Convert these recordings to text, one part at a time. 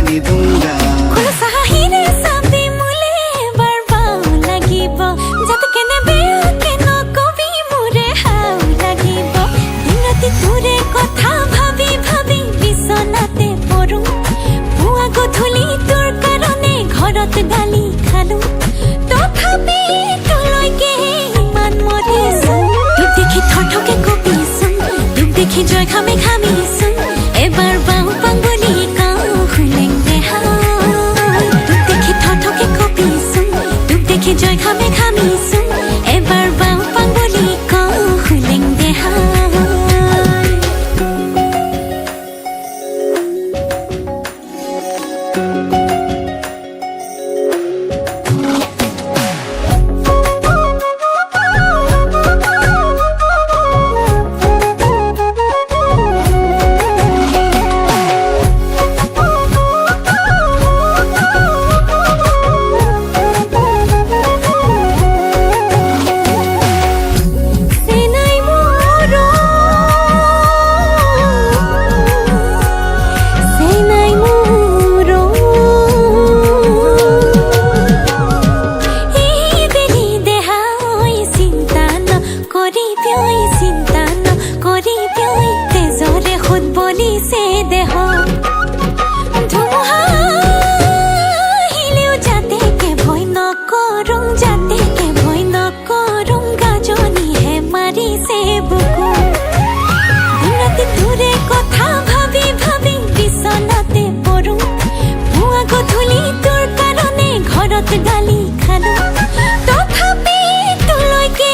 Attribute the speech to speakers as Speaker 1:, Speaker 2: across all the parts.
Speaker 1: দি दूंगा
Speaker 2: গালি খালো তথাপি তোলৈকে ইমান মৰিছো তোক দেখি থৰথকে কঁপিছো তোক দেখি জয় খামে খামিছো এবাৰ বাহু পাং বুলি কওঁ খুলেং দেহাই তোক দেখি থৰথকে কঁপিছো তোক দেখি জয় খামে খামিছো এবাৰ বাহু পাং বুলি কওঁ খুলেং দেহাই গালি খালো তথাপি তোলৈকে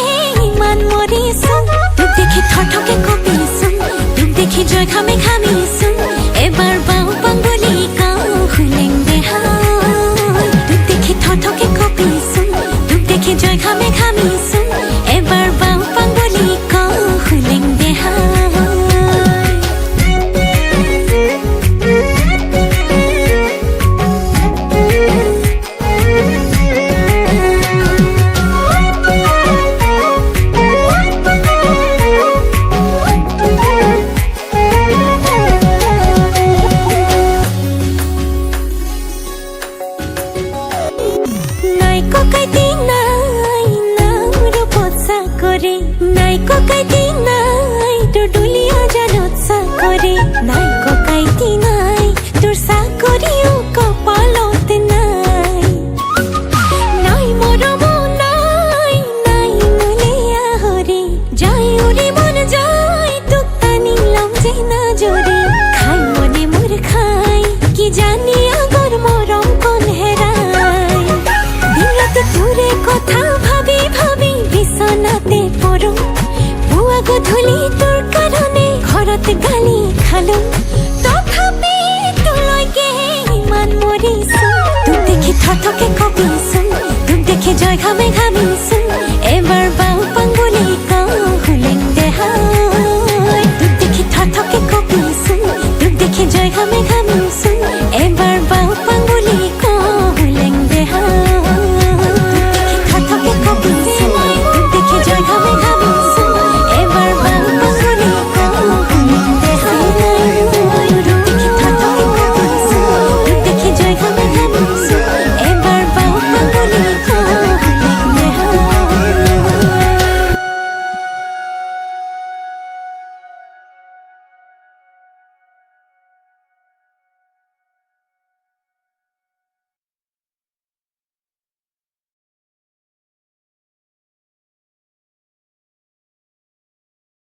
Speaker 2: ইমান মৰিছো তোক দেখি থৰথকে কঁপিছো তোক দেখি জয় খামে খামিছো এবাৰ বাহু পাং বুলি কওঁ খুলেং দেহাই তোক দেখি থৰথকে কঁপিছো তোক দেখি জয় খামে খামিছো এবাৰ বাহু পাং বুলি কওঁ খুলেং দেহাই নাই ককাইতি নাই তোৰ দুলিয়া জানত চাকৰি নাই ককাইতি নাই তোৰ চাকৰিও কপালত নাই নাই মৰম নাই নাই মুলিয়া হৰি যাই উৰি মন যায় তোক টানি লম যে নাজৰি খাই মনে মোৰ খাই কি জানি আগৰ মৰম কোন হেৰাই দিনতে তোৰে কথা ভাবি ভাবি বিচনাতে পৰো গধূলি তোৰ কাৰণে ঘৰত গালি খালো তথাপি তোলৈকে ইমান মৰিছো তোক দেখি থৰথকে কঁপিছো তোক দেখি জয় খামে